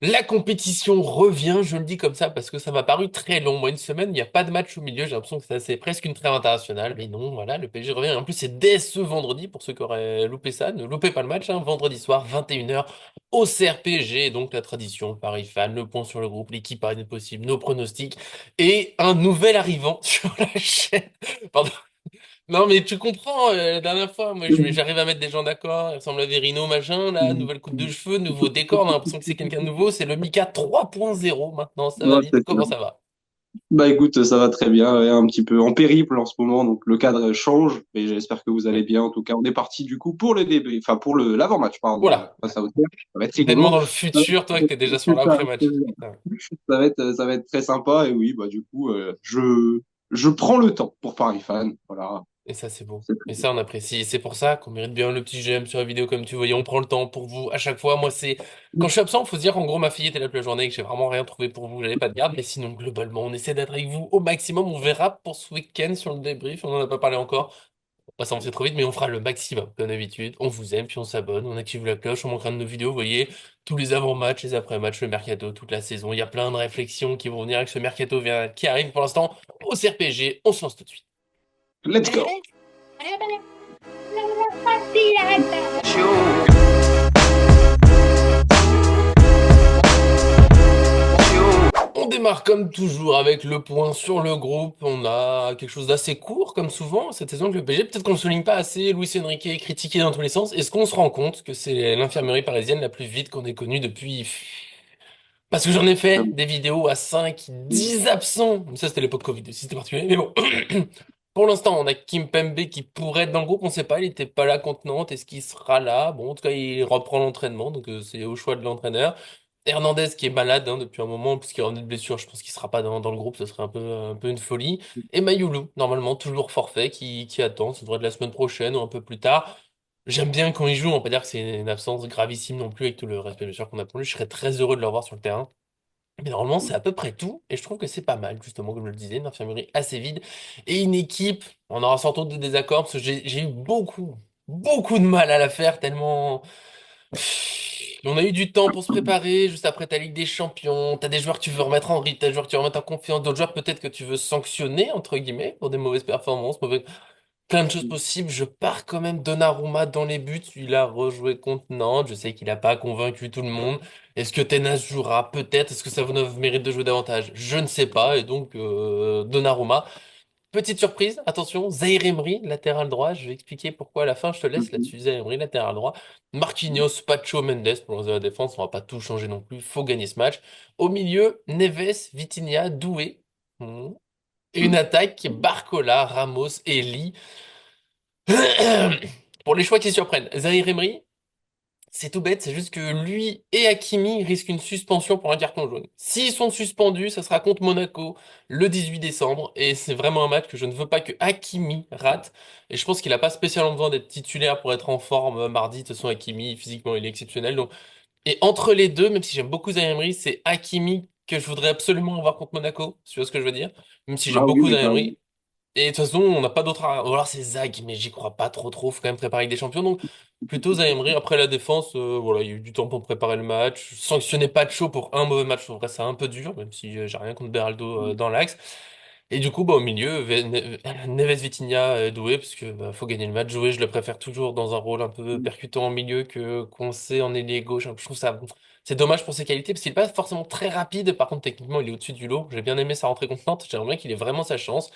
La compétition revient, je le dis comme ça parce que ça m'a paru très long. Moi, une semaine, il n'y a pas de match au milieu. J'ai l'impression que c'est presque une trêve internationale. Mais non, voilà, le PSG revient. Et en plus, c'est dès ce vendredi, pour ceux qui auraient loupé ça. Ne loupez pas le match, hein, vendredi soir, 21h, au CRPG. Donc, la tradition, Paris fan, le point sur le groupe, l'équipe Paris possible, nos pronostics et un nouvel arrivant sur la chaîne. Pardon. Non, mais tu comprends, la dernière fois, moi, j'arrive à mettre des gens d'accord, il ressemble à Verino, machin, là, nouvelle coupe de cheveux, nouveau décor, on a l'impression que c'est quelqu'un de nouveau, c'est le Mika 3.0 maintenant, ça va Ouais, vite, c'est ça. comment ça va? Bah écoute, ça va très bien, ouais, un petit peu en périple en ce moment, donc le cadre change, mais j'espère que vous allez Oui. bien. En tout cas, on est parti du coup pour le début, enfin pour le l'avant-match, pardon, Voilà, face à Auxerre. Ça va être tellement rigolo. dans le futur, toi, que t'es déjà sur C'est ça, l'après-match. Putain. ça va être très sympa, et oui, bah du coup, je prends le temps pour Paris Fan, voilà. Et ça, c'est beau. C'est Et ça, on apprécie. Et c'est pour ça qu'on mérite bien le petit j'aime sur la vidéo, comme tu voyais. On prend le temps pour vous à chaque fois. Moi, c'est. Quand je suis absent, faut se dire, en gros, ma fille était là toute la journée et que j'ai vraiment rien trouvé pour vous. J'avais pas de garde. Mais sinon, globalement, on essaie d'être avec vous au maximum. On verra pour ce week-end sur le débrief. On en a pas parlé encore. On va s'avancer trop vite, mais on fera le maximum, comme d'habitude. On vous aime, puis on s'abonne, on active la cloche, on manquera de nos vidéos. Vous voyez, tous les avant-matchs, les après-matchs, le mercato, toute la saison. Il y a plein de réflexions qui vont venir avec ce mercato qui arrive pour l'instant au CRPG. On se lance tout de suite. Let's go. On démarre comme toujours avec le point sur le groupe. On a quelque chose d'assez court, comme souvent, cette saison avec le PSG. Peut-être qu'on ne le souligne pas assez. Luis Enrique est critiqué dans tous les sens. Est-ce qu'on se rend compte que c'est l'infirmerie parisienne la plus vite qu'on ait connue depuis... Parce que j'en ai fait des vidéos à 5, 10 absents. Ça, c'était l'époque Covid aussi, c'était particulier. Mais bon, pour l'instant, on a Kim Pembe qui pourrait être dans le groupe. On ne sait pas, il n'était pas là contre Nantes. Est-ce qu'il sera là? Bon, en tout cas, il reprend l'entraînement, donc c'est au choix de l'entraîneur. Hernandez qui est malade hein, depuis un moment, puisqu'il revenait de blessure, je pense qu'il sera pas dans le groupe, ce serait un peu une folie. Et Mayoulou, normalement, toujours forfait, qui attend, ça devrait être la semaine prochaine ou un peu plus tard. J'aime bien quand il joue, on va pas dire que c'est une absence gravissime non plus, avec tout le respect bien sûr qu'on a pour lui. Je serais très heureux de le revoir sur le terrain. Mais normalement, c'est à peu près tout, et je trouve que c'est pas mal, justement, comme je le disais, une infirmerie assez vide, et une équipe, on aura sans doute des désaccords, parce que j'ai eu beaucoup de mal à la faire, tellement... On a eu du temps pour se préparer, juste après ta Ligue des Champions, t'as des joueurs que tu veux remettre en rythme, t'as des joueurs que tu veux remettre en confiance, d'autres joueurs peut-être que tu veux sanctionner, entre guillemets, pour des mauvaises performances, plein de choses possibles. Je pars quand même Donnarumma dans les buts. Il a rejoué contre Nantes. Je sais qu'il n'a pas convaincu tout le monde. Est-ce que Tenas jouera? Peut-être. Est-ce que Savonov mérite de jouer davantage? Je ne sais pas. Et donc, Donnarumma. Petite surprise, attention, Zaïre Emery, latéral droit. Je vais expliquer pourquoi à la fin. Je te laisse là-dessus. Zaïre Emery, latéral droit. Marquinhos, Pacho, Mendes pour lancer la défense. On va pas tout changer non plus. Il faut gagner ce match. Au milieu, Neves, Vitinha, Doué. Hmm. Et une attaque, Barcola, Ramos et Lee. Pour les choix qui surprennent, Zahir Emery, c'est tout bête, c'est juste que lui et Hakimi risquent une suspension pour un carton jaune. S'ils sont suspendus, ça sera contre Monaco le 18 décembre, et c'est vraiment un match que je ne veux pas que Hakimi rate, et je pense qu'il n'a pas spécialement besoin d'être titulaire pour être en forme mardi. De toute façon, Hakimi, physiquement, il est exceptionnel. Donc... Et entre les deux, même si j'aime beaucoup Zahir Emery, c'est Hakimi que je voudrais absolument avoir contre Monaco, si tu vois ce que je veux dire. Même si j'aime Ah oui, beaucoup mais Zahir carrément. Emery, et de toute façon, on n'a pas d'autre à... Ou alors c'est Zag, mais j'y crois pas trop. Faut quand même préparer avec des champions. Donc plutôt Zaïre Emery. Après la défense, voilà, il y a eu du temps pour préparer le match. Sanctionner pas de chaud pour un mauvais match, en vrai, c'est un peu dur, même si j'ai rien contre Beraldo dans l'axe. Et du coup, bah, au milieu, Neves, Vitinha, Doué, parce que bah, faut gagner le match. Doué, je le préfère toujours dans un rôle un peu percutant au milieu que qu'on sait en ailier gauche. Je trouve ça... C'est dommage pour ses qualités, parce qu'il est pas forcément très rapide. Par contre, techniquement, il est au-dessus du lot. J'ai bien aimé sa rentrée constante. J'aimerais bien qu'il ait vraiment sa chance.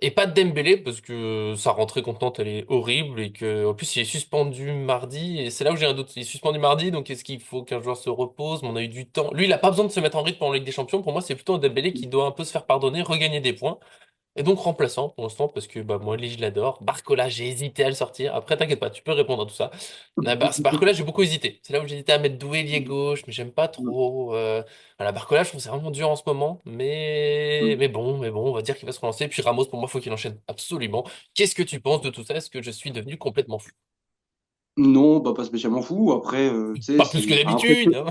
Et pas de Dembélé parce que sa rentrée contenante elle est horrible et que en plus il est suspendu mardi et c'est là où j'ai un doute. Il est suspendu mardi donc est-ce qu'il faut qu'un joueur se repose? Mais on a eu du temps. Lui il a pas besoin de se mettre en rythme en Ligue des Champions. Pour moi c'est plutôt Dembélé qui doit un peu se faire pardonner, regagner des points. Et donc remplaçant pour l'instant parce que bah moi Lee je l'adore. Barcola j'ai hésité à le sortir. Après t'inquiète pas tu peux répondre à tout ça. Barcola j'ai beaucoup hésité. C'est là où j'ai hésité à mettre Doué lié gauche mais j'aime pas trop. Voilà Barcola je trouve que c'est vraiment dur en ce moment mais bon on va dire qu'il va se relancer. Puis Ramos pour moi faut qu'il enchaîne absolument. Qu'est-ce que tu penses de tout ça? Est-ce que je suis devenu complètement fou? Non, bah, pas spécialement fou. Après, tu sais, Pas plus que c'est. d'habitude, hein.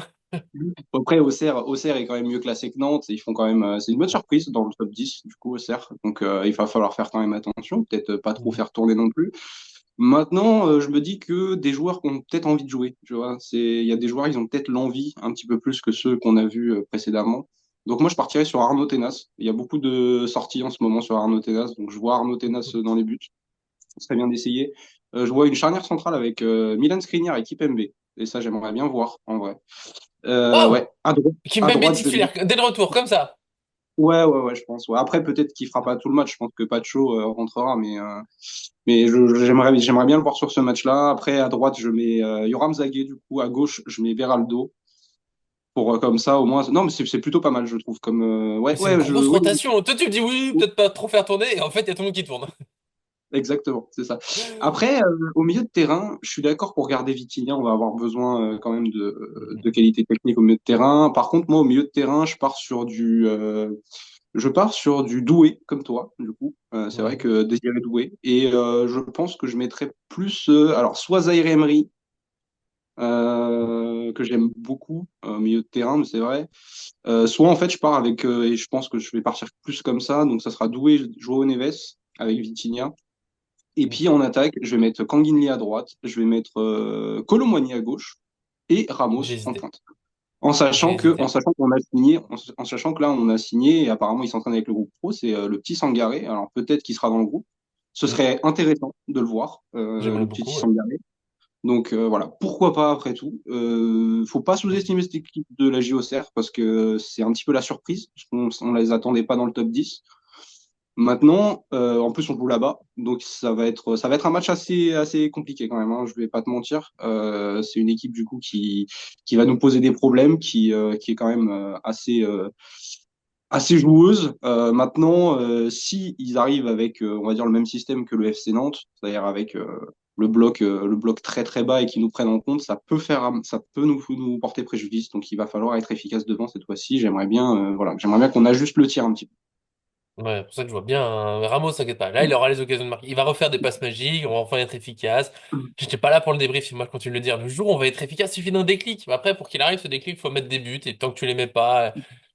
Après, Auxerre est quand même mieux classé que Nantes. Ils font quand même, c'est une bonne surprise dans le top 10 du coup, Auxerre. Donc, il va falloir faire quand même attention. Peut-être pas trop faire tourner non plus. Maintenant, je me dis que des joueurs qui ont peut-être envie de jouer, tu vois. Il y a des joueurs, ils ont peut-être l'envie un petit peu plus que ceux qu'on a vus précédemment. Donc moi, je partirais sur Arnaud Tenas. Il y a beaucoup de sorties en ce moment sur Arnaud Tenas. Donc je vois Arnaud Tenas dans les buts. Ce serait bien d'essayer. Je vois une charnière centrale avec Milan Skriniar et Kipembe. Et ça, j'aimerais bien voir, en vrai. Waouh! Ouais, à Kimpembe droite, je vais titulaire, dès le retour, comme ça. Ouais, je pense. Ouais. Après, peut-être qu'il fera pas tout le match. Je pense que Pacho rentrera, mais j'aimerais bien le voir sur ce match-là. Après, à droite, je mets Yoram Zagué, du coup. À gauche, je mets Beraldo. Pour comme ça, au moins. Non, mais c'est plutôt pas mal, je trouve. Comme C'est une grosse oui, rotation. Toi, tu me dis oui, oui, peut-être pas trop faire tourner, et en fait, il y a tout le monde qui tourne. exactement, c'est ça. Après, au milieu de terrain, je suis d'accord pour garder Vitinha. On va avoir besoin quand même de qualité technique au milieu de terrain. Par contre, moi, au milieu de terrain, je pars sur du Doué, comme toi, du coup. C'est vrai Ouais, que Désiré Doué. Et je pense que je mettrais plus, alors, soit Zaïre Emery, que j'aime beaucoup au milieu de terrain, mais c'est vrai. Soit, en fait, je pars avec, et je pense que je vais partir plus comme ça, donc ça sera Doué, João Neves, avec Vitinha. Et puis en attaque, je vais mettre Kanginli à droite, je vais mettre Kolo Muani à gauche et Ramos j'ai en hésité. pointe. J'ai En hésité. sachant qu'on a signé, en sachant que là on a signé et apparemment il s'entraîne avec le groupe pro, c'est le petit Sangaré. Alors peut-être qu'il sera dans le groupe. Ce Hmm. serait intéressant de le voir, J'aimerais le petit beaucoup, ouais. Sangaré. Donc voilà, pourquoi pas après tout. Faut pas sous-estimer cette équipe de la JOCR parce que c'est un petit peu la surprise, parce qu'on les attendait pas dans le top 10. Maintenant, en plus on joue là-bas, donc ça va être un match assez compliqué quand même. Hein, je vais pas te mentir. C'est une équipe du coup qui va nous poser des problèmes, qui est quand même assez joueuse. Maintenant, si ils arrivent avec, on va dire le même système que le FC Nantes, c'est-à-dire avec le bloc très très bas et qui nous prennent en compte, ça peut nous porter préjudice. Donc il va falloir être efficace devant cette fois-ci. J'aimerais bien qu'on ajuste le tir un petit Ouais, pour ça que je vois bien Ramos, t'inquiète pas. Là, il aura les occasions de marquer. Il va refaire des passes magiques, on va enfin être efficace. peu. J'étais pas là pour le débrief, si moi je continue de le dire. Le jour où on va être efficace, il suffit d'un déclic. Mais après, pour qu'il arrive ce déclic, il faut mettre des buts. Et tant que tu les mets pas,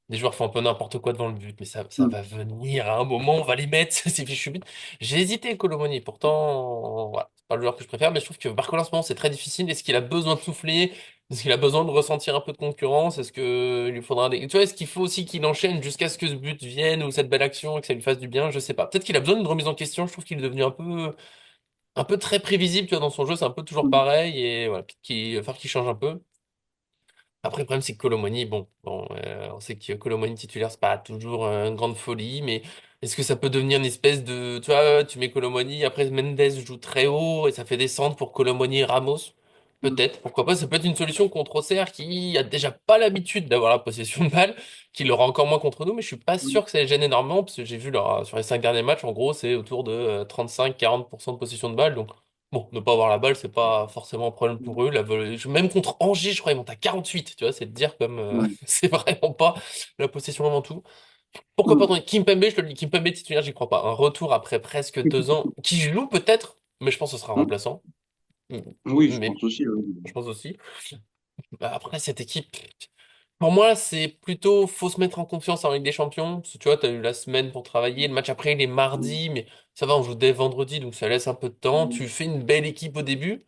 des joueurs font un peu n'importe quoi devant le but. Mais ça va venir à un moment, on va les mettre, ces fichus buts. J'ai hésité, Colomoni. Pourtant, voilà, c'est pas le joueur que je préfère, mais je trouve que Barcola en ce moment, c'est très difficile. Est-ce qu'il a besoin de souffler? Est-ce qu'il a besoin de ressentir un peu de concurrence? Est-ce que il lui faudra des... Tu vois, est-ce qu'il faut aussi qu'il enchaîne jusqu'à ce que ce but vienne ou cette belle action et que ça lui fasse du bien? Je sais pas. Peut-être qu'il a besoin d'une remise en question. Je trouve qu'il est devenu un peu très prévisible, tu vois, dans son jeu. C'est un peu toujours pareil et voilà, peut-être qu'il va falloir qu'il change un peu. Après, le problème, c'est que Colomoni, on sait que Colomoni titulaire, c'est pas toujours une grande folie, mais est-ce que ça peut devenir une espèce de, tu vois, tu mets Colomoni, après Mendes joue très haut et ça fait descendre pour Colomoni et Ramos? Peut-être, pourquoi pas, ça peut être une solution contre Auxerre qui a déjà pas l'habitude d'avoir la possession de balle, qui l'aura encore moins contre nous, mais je suis pas sûr que ça les gêne énormément, parce que j'ai vu sur les 5 derniers matchs, en gros, c'est autour de 35-40% de possession de balle, donc bon, ne pas avoir la balle, c'est pas forcément un problème pour eux. Même contre Angers, je crois, ils montent à 48, tu vois, c'est de dire comme c'est vraiment pas la possession avant tout. Pourquoi pas Kimpembe, je te le dis, Kimpembe titulaire, j'y crois pas. Un retour après presque 2 ans, qui joue peut-être, mais je pense que ce sera remplaçant. Oui, je Mais pense aussi. je pense aussi. Bah, après, cette équipe, pour moi, c'est plutôt faut se mettre en confiance en Ligue des Champions. Parce que, tu vois, tu as eu la semaine pour travailler. Le match après, il est mardi, mais ça va, on joue dès vendredi, donc ça laisse un peu de temps. Tu fais une belle équipe au début.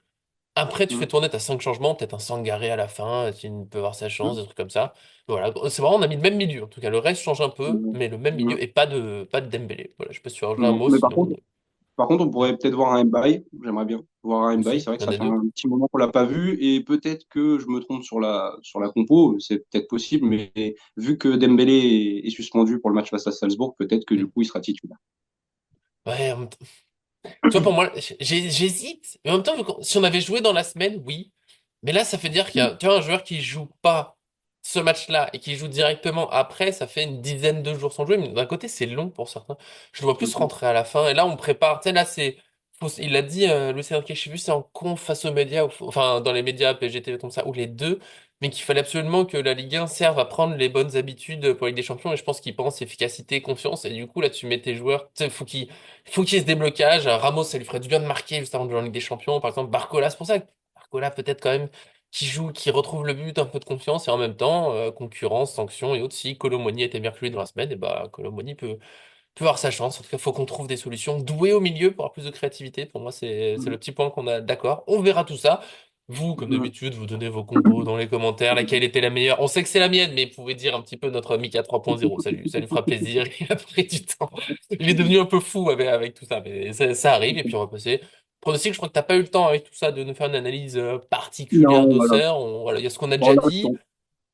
Après, tu fais tourner, t'as 5 changements, peut-être un Sangaré à la fin, qui peut avoir sa chance, des trucs comme ça. Voilà, c'est vraiment, on a mis le même milieu. En tout cas, le reste change un peu, mais le même milieu et pas de Dembélé. Voilà, je sais pas si tu rajoutes un Non. mot, Mais sinon par contre, on ouais, pourrait peut-être voir un Mbaye. J'aimerais bien voir un Mbaye. aussi, C'est vrai que un ça des fait deux. un petit moment qu'on l'a pas vu et peut-être que je me trompe sur la compo. C'est peut-être possible, mais vu que Dembélé est suspendu pour le match face à Salzbourg, peut-être que du Hmm. coup, il sera titulaire. Ouais, tu vois, pour moi, j'hésite. Mais en même temps, si on avait joué dans la semaine, oui. Mais là, ça fait dire qu'il y a, tu vois, un joueur qui joue pas ce match-là et qui joue directement après, ça fait une dizaine de jours sans jouer. Mais d'un côté, c'est long pour certains. Je le vois plus rentrer à la fin. Et là, on prépare. Tu sais, là, il a dit, Luis Enrique, je sais plus, c'est en conf face aux médias, enfin, dans les médias, PGTV comme ça, ou les deux, mais qu'il fallait absolument que la Ligue 1 serve à prendre les bonnes habitudes pour la Ligue des Champions. Et je pense qu'il pense efficacité, confiance. Et du coup, là, tu mets tes joueurs, tu sais, faut qu'il y ait ce déblocage. Ramos, ça lui ferait du bien de marquer juste avant de jouer en Ligue des Champions. Par exemple, Barcola, c'est pour ça que Barcola, peut-être quand même, qui joue, qui retrouve le but, un peu de confiance, et en même temps, concurrence, sanctions et autres. Si Colomoni était bien que lui dans la semaine, et bah, Colomoni peut peut avoir sa chance. En tout cas, il faut qu'on trouve des solutions. Doué au milieu pour avoir plus de créativité. Pour moi, c'est le petit point qu'on a d'accord. On verra tout ça. Vous, comme d'habitude, vous donnez vos compos dans les commentaires, laquelle était la meilleure. On sait que c'est la mienne, mais vous pouvez dire un petit peu notre Mika 3.0. Ça lui fera plaisir. Il a pris du temps. Il est devenu un peu fou avec tout ça, mais ça arrive. Et puis on va passer. Pronostic, je crois que t'as pas eu le temps avec tout ça de nous faire une analyse particulière Non, voilà. d'Auxerre. Voilà, il y a ce qu'on a déjà Voilà, dit. je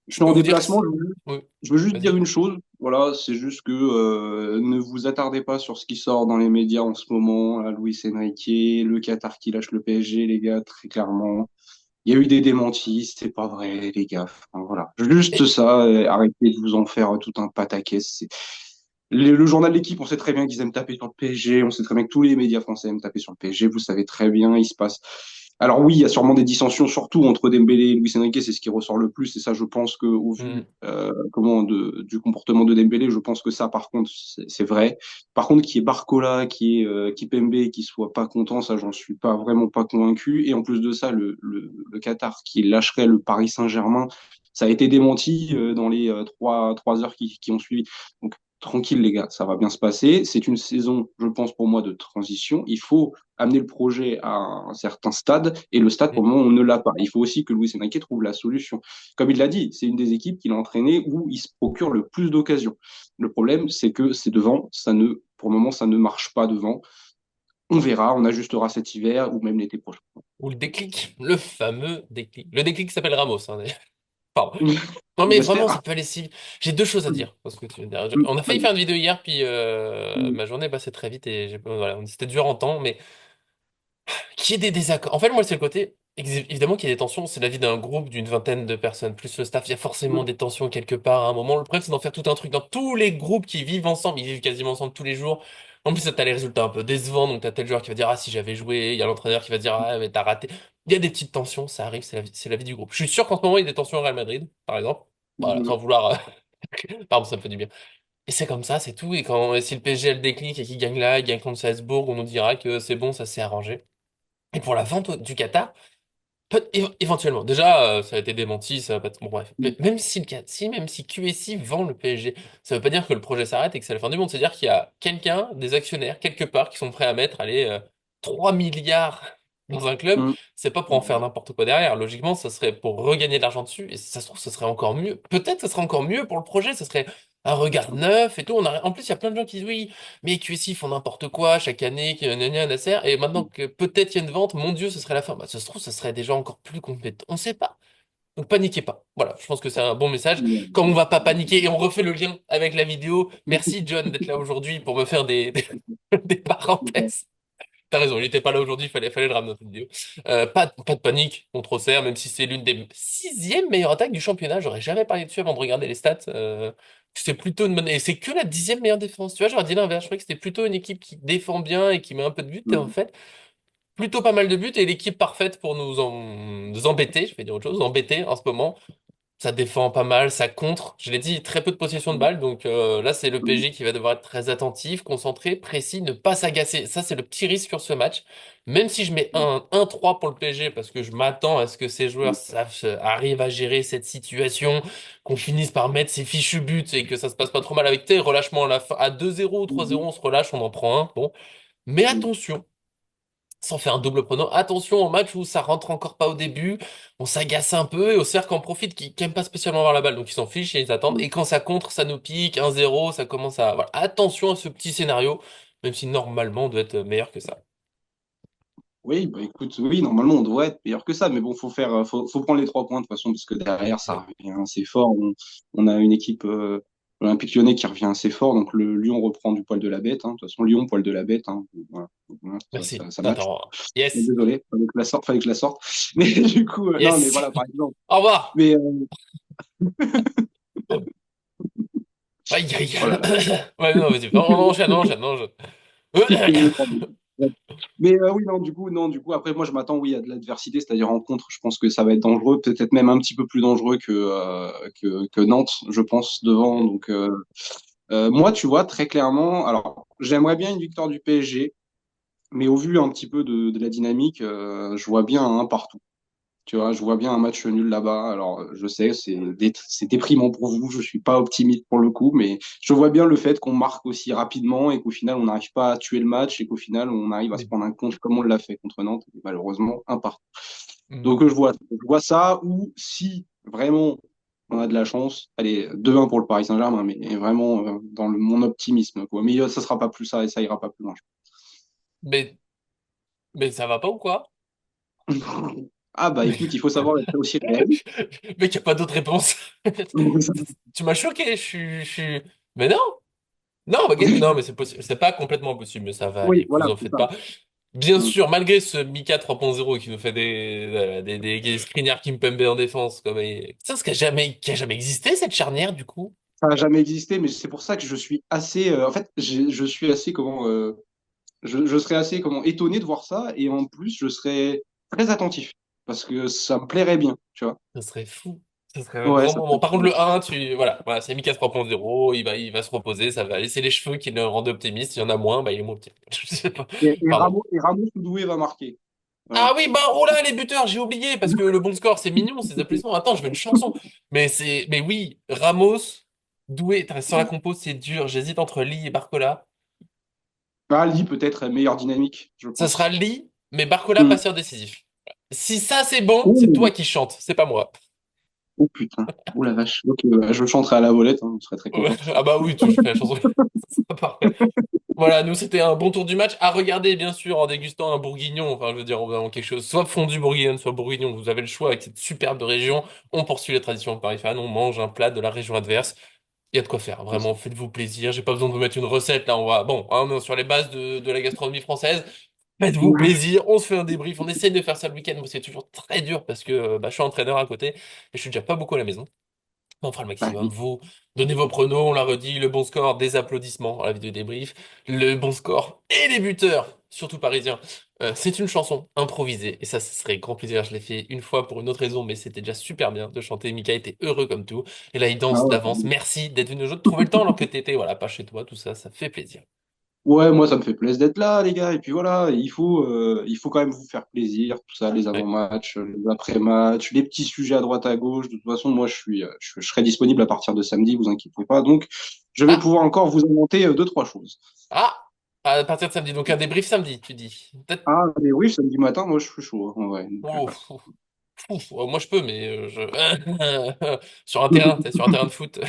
Je suis peux en vous dire que... déplacement. Oui, Je veux juste dire vas-y. une chose. Voilà, c'est juste que ne vous attardez pas sur ce qui sort dans les médias en ce moment. Là, Luis Enrique, le Qatar qui lâche le PSG, les gars, très clairement. Il y a eu des démentis, c'est pas vrai, les gars. Enfin, voilà. Juste Et, ça, arrêtez de vous en faire tout un pataquès. Le journal de l'équipe, on sait très bien qu'ils aiment taper sur le PSG, on sait très bien que tous les médias français aiment taper sur le PSG, vous savez très bien, il se passe. Alors oui, il y a sûrement des dissensions, surtout entre Dembélé et Luis Enrique, c'est ce qui ressort le plus, et ça, je pense que au hmm, vu du comportement de Dembélé, je pense que ça, par contre, c'est vrai. Par contre, qu'il y ait Barcola, Kipembe, qui soit pas content, ça, j'en suis pas vraiment pas convaincu. Et en plus de ça, le Qatar qui lâcherait le Paris Saint-Germain, ça a été démenti dans les 3 heures qui ont suivi. Donc tranquille les gars, ça va bien se passer. C'est une saison, je pense pour moi, de transition. Il faut amener le projet à un certain stade et le stade hmm. pour le moment on ne l'a pas. Il faut aussi que Luis Enrique trouve la solution. Comme il l'a dit, c'est une des équipes qu'il a entraîné où il se procure le plus d'occasions. Le problème, c'est que c'est devant, pour le moment, ça ne marche pas devant. On verra, on ajustera cet hiver ou même l'été prochain. Ou le déclic, le fameux déclic. Le déclic s'appelle Ramos, hein, d'ailleurs. Pardon. Non On mais vraiment, ça espère. peut aller si... J'ai deux choses à dire. Parce que on a failli faire une vidéo hier, puis ma journée est passée très vite et voilà, c'était dur en temps, mais qu'il y ait des désaccords. En fait, moi, c'est le côté... Évidemment qu'il y a des tensions, c'est la vie d'un groupe d'une vingtaine de personnes, plus le staff, il y a forcément des tensions quelque part à un moment. Le problème, c'est d'en faire tout un truc dans tous les groupes qui vivent ensemble, ils vivent quasiment ensemble tous les jours. En plus, t'as les résultats un peu décevants, donc t'as tel joueur qui va dire, ah, si j'avais joué, il y a l'entraîneur qui va dire, ah, mais t'as raté. Il y a des petites tensions, ça arrive, c'est la vie du groupe. Je suis sûr qu'en ce moment, il y a des tensions au Real Madrid, par exemple. Voilà, sans vouloir... Pardon, ça me fait du bien. Et c'est comme ça, c'est tout. Et quand si le PSG a le déclic et qu'il gagne là, il gagne contre Salzbourg, on nous dira que c'est bon, ça s'est arrangé. Et pour la vente du Qatar, éventuellement. Déjà, ça a été démenti, ça va pas être... Bon, bref. Mais même si QSI vend le PSG, ça veut pas dire que le projet s'arrête et que c'est la fin du monde. C'est-à-dire qu'il y a quelqu'un, des actionnaires, quelque part, qui sont prêts à mettre, allez, 3 milliards dans un club. C'est pas pour en faire n'importe quoi derrière. Logiquement, ça serait pour regagner de l'argent dessus. Et si ça se trouve, ce serait encore mieux. Peut-être que ce serait encore mieux pour le projet. Ce serait un regard neuf et tout. En plus, il y a plein de gens qui disent oui, mais QSI font n'importe quoi chaque année, Nasser. Et maintenant que peut-être il y a une vente, mon Dieu, ce serait la fin. Bah, ça se trouve, ce serait déjà encore plus compétent. On sait pas. Donc paniquez pas. Voilà, je pense que c'est un bon message. Comme on va pas paniquer, et on refait le lien avec la vidéo. Merci John d'être là aujourd'hui pour me faire des parenthèses. T'as raison, il était pas là aujourd'hui, fallait le ramener dans cette vidéo. Pas de panique contre Auxerre, même si c'est l'une des sixièmes meilleures attaques du championnat. J'aurais jamais parlé dessus avant de regarder les stats. C'est plutôt une bonne... Et c'est que la dixième meilleure défense. Tu vois, j'aurais dit l'inverse. Je croyais que c'était plutôt une équipe qui défend bien et qui met un peu de buts. Et en fait, plutôt pas mal de buts et l'équipe parfaite pour nous embêter. Je vais dire autre chose, nous embêter en ce moment. Ça défend pas mal, ça contre. Je l'ai dit, très peu de possession de balle. Donc là, c'est le PSG qui va devoir être très attentif, concentré, précis, ne pas s'agacer. Ça, c'est le petit risque sur ce match. Même si je mets un 1-3 pour le PSG, parce que je m'attends à ce que ces joueurs arrivent à gérer cette situation, qu'on finisse par mettre ces fichus buts et que ça se passe pas trop mal avec tes relâchements à la fin. À 2-0 ou 3-0, on se relâche, on en prend un. Bon. Mais attention sans faire un double prono. Attention au match où ça rentre encore pas au début, on s'agace un peu et au cercle en profite qui aime pas spécialement avoir la balle, donc ils s'en fichent et ils attendent. Et quand ça contre, ça nous pique, 1-0, ça commence à... Voilà. Attention à ce petit scénario, même si normalement on doit être meilleur que ça. Oui, bah écoute, oui, normalement on doit être meilleur que ça, mais bon, faut prendre les 3 points de toute façon, parce que derrière Ouais. ça revient assez fort. On a une équipe Olympique Lyonnais qui revient assez fort, donc le Lyon reprend du poil de la bête. Hein. De toute façon, Lyon, poil de la bête. Hein. Voilà. Voilà, Merci. ça match. Attends. Yes. Désolé, fallait que je la sorte. Mais du coup, non, mais Yes. voilà, par exemple. Au revoir. Mais Aïe, aïe. oh là là, Ouais, non, vas-y. On enchaîne, on enchaîne. supprimer les 3 points. Mais oui, non, du coup, après, moi, je m'attends, oui, à de l'adversité, c'est-à-dire en contre, je pense que ça va être dangereux, peut-être même un petit peu plus dangereux que Nantes, je pense, devant. Donc, moi, tu vois, très clairement, alors, j'aimerais bien une victoire du PSG, mais au vu un petit peu de la dynamique, je vois bien un partout. Tu vois, je vois bien un match nul là-bas. Alors, je sais, c'est déprimant pour vous. Je suis pas optimiste pour le coup, mais je vois bien le fait qu'on marque aussi rapidement et qu'au final, on n'arrive pas à tuer le match et qu'au final, on arrive à se prendre un compte comme on l'a fait contre Nantes. Et malheureusement, un partout. Donc, Mm. je vois ça. Ou si vraiment on a de la chance, allez, 2-1 pour le Paris Saint-Germain, mais vraiment dans mon optimisme, quoi. Mais ça sera pas plus ça et ça ira pas plus loin. Mais, mais ça va pas ou quoi? Ah bah écoute, il faut savoir être aussi réaliste. Mec, y a pas d'autre réponse. Tu m'as choqué, Mais non! Non, non, mais c'est possible. C'est pas complètement possible, mais ça va Oui, aller, vous voilà, en c'est faites ça. pas. Bien Mm. sûr, malgré ce Mika 3.0 qui nous fait des Skriniar Kimpembe en défense, comme, ça, qui a jamais existé, cette charnière, du coup. Ça n'a jamais existé, mais c'est pour ça que je suis assez. En fait, je suis assez comment. Je serais assez comment étonné de voir ça, et en plus, je serais très attentif parce que ça me plairait bien, tu vois. Ça serait fou. Ça serait un Ouais, grand ça moment. Par contre, serait- le 1, voilà, c'est Mika 3.0, il va se reposer, ça va aller. C'est les cheveux qui le rendent optimiste. Il y en a moins, bah, il est moins optimiste. Je sais pas. Pardon. Et Ramos ou Doué va marquer. Ah Voilà. oui, bah, oh là, les buteurs, j'ai oublié, parce que le bon score, c'est mignon, ces applaudissements. Attends, je veux une chanson. Mais oui, Ramos, Doué, putain, sur la compo, c'est dur. J'hésite entre Lee et Barcola. Ah, Lee peut-être meilleure dynamique, je Ça sera pense. Lee, mais Barcola, Mm. passeur décisif. Si ça, c'est bon, c'est toi Ouh. qui chantes, c'est pas moi. Oh putain. Oh la vache. Ok, ouais, je chanterai à la volette, hein, je serais très Ouais. content. Ah bah oui, tu fais la chanson. Ça sera parfait. Voilà, nous c'était un bon tour du match à regarder bien sûr en dégustant un bourguignon, enfin je veux dire vraiment quelque chose, soit fondu bourguignon, soit bourguignon, vous avez le choix avec cette superbe région, on poursuit les traditions Paris fan, on mange un plat de la région adverse, il y a de quoi faire, C'est ça. vraiment faites-vous plaisir, j'ai pas besoin de vous mettre une recette là, on est sur les bases de la gastronomie française, faites-vous plaisir, on se fait un débrief, on essaie de faire ça le week-end, moi c'est toujours très dur parce que bah, je suis entraîneur à côté et je suis déjà pas beaucoup à la maison. On fera le Ah, maximum. oui. Vous donnez vos pronos, on l'a redit, le bon score, des applaudissements à la vidéo débrief, le bon score et les buteurs, surtout parisiens. C'est une chanson improvisée et ça, ce serait grand plaisir. Je l'ai fait une fois pour une autre raison, mais c'était déjà super bien de chanter. Mika était heureux comme tout. Et là, il Ah danse ouais. d'avance. Merci d'être venu nous autres, trouver le temps alors que t'étais, voilà, pas chez toi, tout ça, ça fait plaisir. Ouais, moi ça me fait plaisir d'être là, les gars. Et puis voilà, il faut quand même vous faire plaisir, tout ça, les Ouais. avant-matchs, les après-matchs, les petits sujets à droite à gauche. De toute façon, moi je serai disponible à partir de samedi, vous inquiétez pas. Donc, je vais Ah, pouvoir encore vous inventer deux, trois choses. ah, à partir de samedi. Donc un débrief samedi, tu dis. Peut-être. Ah, mais oui, samedi matin, moi je suis chaud, hein, ouais. Donc, Ouf, ouf, ouf. Moi, je peux, mais sur un terrain, t'es sur un terrain de foot.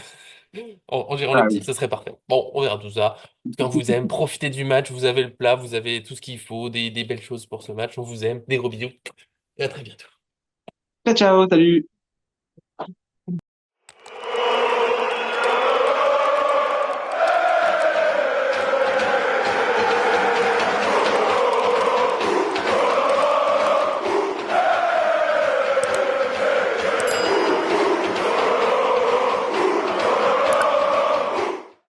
En gérant les Ah petits, oui. ça serait parfait. Bon, on verra tout ça. Quand on vous aime, profitez du match, vous avez le plat, vous avez tout ce qu'il faut, des belles choses pour ce match. On vous aime, des gros bisous et à très bientôt. Ciao, ciao, salut.